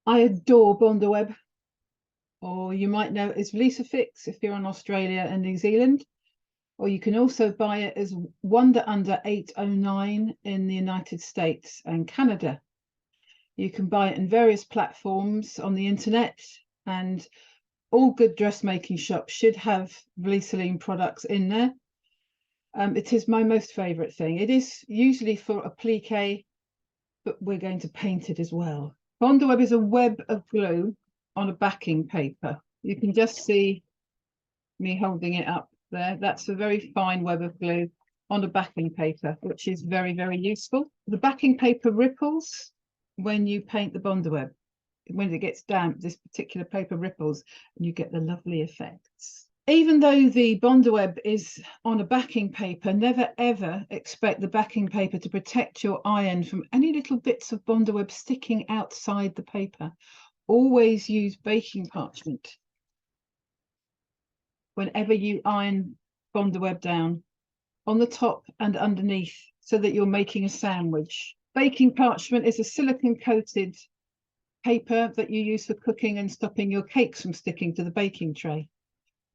I adore Bondaweb, or you might know it as Fix if you're in Australia and New Zealand, or you can also buy it as Wonder Under 809 in the United States and Canada. You can buy it in various platforms on the internet, and all good dressmaking shops should have Vliseline products in there. It is my most favourite thing. It is usually for applique, but we're going to paint it as well. Bondaweb is a web of glue on a backing paper. You can just see me holding it up there. That's a very fine web of glue on a backing paper, which is very, very useful. The backing paper ripples when you paint the Bondaweb. When it gets damp, this particular paper ripples and you get the lovely effects. Even though the Bondaweb is on a backing paper, never ever expect the backing paper to protect your iron from any little bits of Bondaweb sticking outside the paper. Always use baking parchment whenever you iron Bondaweb down, on the top and underneath, so that you're making a sandwich. Baking parchment is a silicone coated paper that you use for cooking and stopping your cakes from sticking to the baking tray.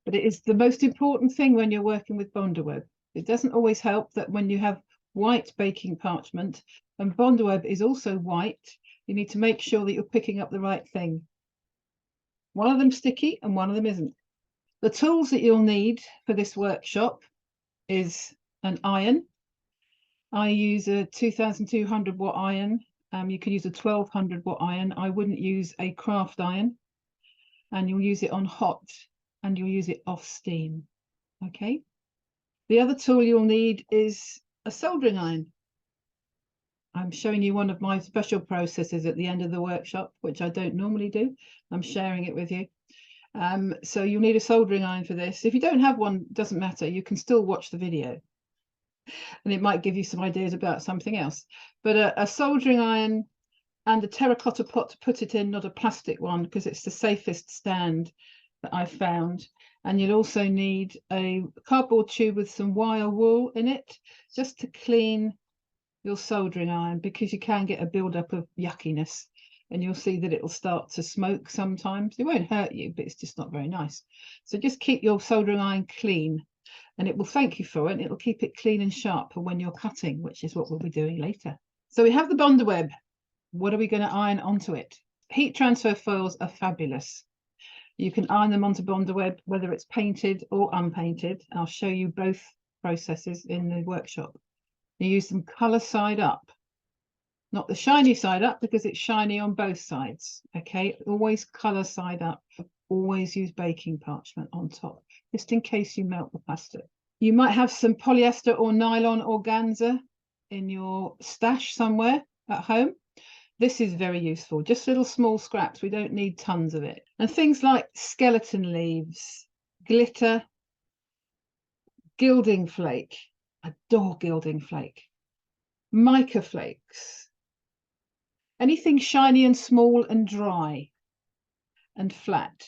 But it is the most important thing when you're working with Bondaweb. It doesn't always help that when you have white baking parchment and Bondaweb is also white, you need to make sure that you're picking up the right thing. One of them's sticky and one of them isn't. The tools that you'll need for this workshop is an iron. I use a 2200 watt iron. You can use a 1200 watt iron. I wouldn't use a craft iron. And you'll use it on hot and you'll use it off steam. Okay. The other tool you'll need is a soldering iron. I'm showing you one of my special processes at the end of the workshop, which I don't normally do. I'm sharing it with you. So you'll need a soldering iron for this. If you don't have one, doesn't matter. You can still watch the video and it might give you some ideas about something else. But a soldering iron and a terracotta pot to put it in, not a plastic one, because it's the safest stand that I've found. And you'll also need a cardboard tube with some wire wool in it, just to clean your soldering iron, because you can get a buildup of yuckiness and you'll see that it'll start to smoke sometimes. It won't hurt you, but it's just not very nice. So just keep your soldering iron clean and it will thank you for it. And it'll keep it clean and sharp for when you're cutting, which is what we'll be doing later. So we have the Bondaweb. What are we going to iron onto it? Heat transfer foils are fabulous. You can iron them onto Bondaweb, whether it's painted or unpainted. I'll show you both processes in the workshop. You use them colour side up, not the shiny side up, because it's shiny on both sides. Okay, always colour side up. Always use baking parchment on top, just in case you melt the plastic. You might have some polyester or nylon organza in your stash somewhere at home. This is very useful, just little small scraps. We don't need tons of it. And things like skeleton leaves, glitter, gilding flake. I adore gilding flake. Mica flakes. Anything shiny and small and dry and flat.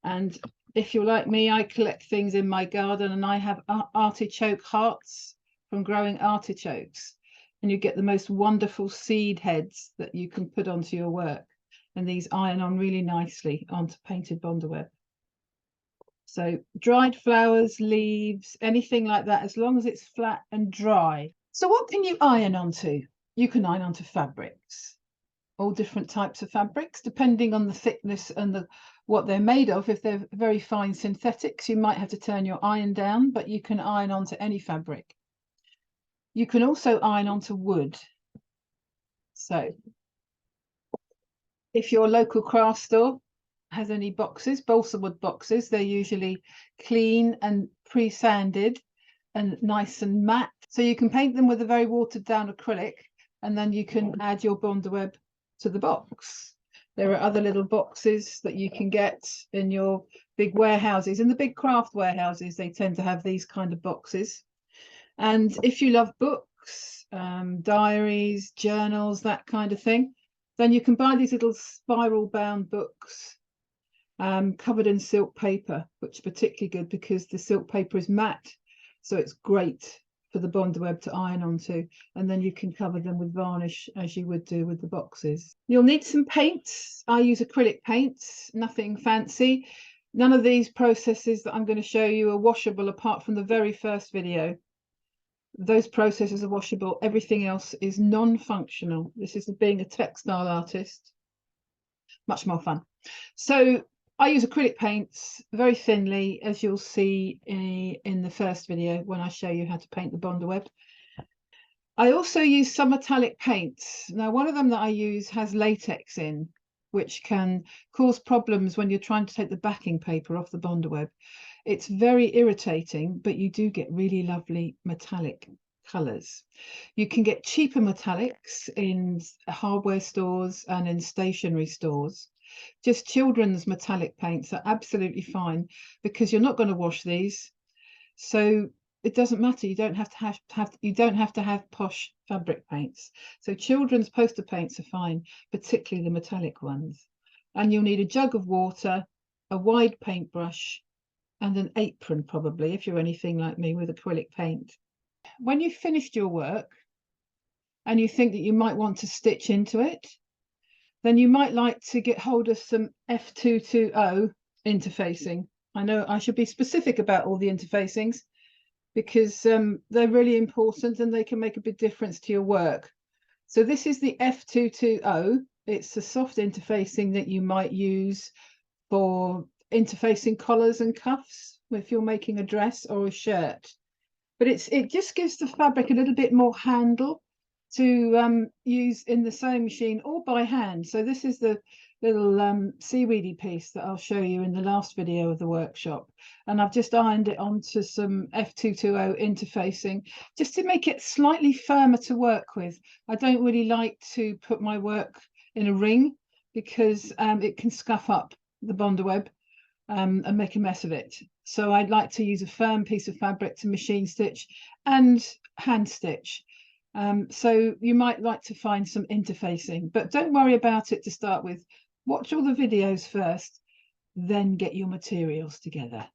And if you're like me, I collect things in my garden and I have artichoke hearts from growing artichokes. And you get the most wonderful seed heads that you can put onto your work. And these iron on really nicely onto painted Bondaweb. So dried flowers, leaves, anything like that, as long as it's flat and dry. So what can you iron onto? You can iron onto fabrics, all different types of fabrics, depending on the thickness and what they're made of. If they're very fine synthetics, you might have to turn your iron down, but you can iron onto any fabric. You can also iron onto wood. So if your local craft store has any boxes, balsa wood boxes, they're usually clean and pre-sanded and nice and matte. So you can paint them with a very watered down acrylic, and then you can add your Bondaweb to the box. There are other little boxes that you can get in your big warehouses. In the big craft warehouses, they tend to have these kind of boxes. And if you love books, diaries, journals, that kind of thing, then you can buy these little spiral bound books covered in silk paper, which is particularly good because the silk paper is matte. So it's great for the Bondaweb to iron onto, and then you can cover them with varnish as you would do with the boxes. You'll need some paints. I use acrylic paints, nothing fancy. None of these processes that I'm going to show you are washable apart from the very first video. Those processes are washable. Everything else is non-functional. This is being a textile artist. Much more fun. So I use acrylic paints very thinly, as you'll see in the first video when I show you how to paint the Bondaweb. I also use some metallic paints. Now, one of them that I use has latex in, which can cause problems when you're trying to take the backing paper off the Bondaweb. It's very irritating, but you do get really lovely metallic colours. You can get cheaper metallics in hardware stores and in stationery stores. Just children's metallic paints are absolutely fine because you're not going to wash these, so it doesn't matter. You don't have to have posh fabric paints. So children's poster paints are fine, particularly the metallic ones. And you'll need a jug of water, a wide paintbrush, and an apron, probably, if you're anything like me with acrylic paint. When you've finished your work and you think that you might want to stitch into it, then you might like to get hold of some F220 interfacing. I know I should be specific about all the interfacings because they're really important and they can make a big difference to your work. So this is the F220. It's a soft interfacing that you might use for interfacing collars and cuffs if you're making a dress or a shirt. But it just gives the fabric a little bit more handle to use in the sewing machine or by hand. So this is the little seaweedy piece that I'll show you in the last video of the workshop, and I've just ironed it onto some F220 interfacing just to make it slightly firmer to work with. I don't really like to put my work in a ring because it can scuff up the Bondaweb and make a mess of it. So I'd like to use a firm piece of fabric to machine stitch and hand stitch. So you might like to find some interfacing, but don't worry about it to start with. Watch all the videos first, then get your materials together.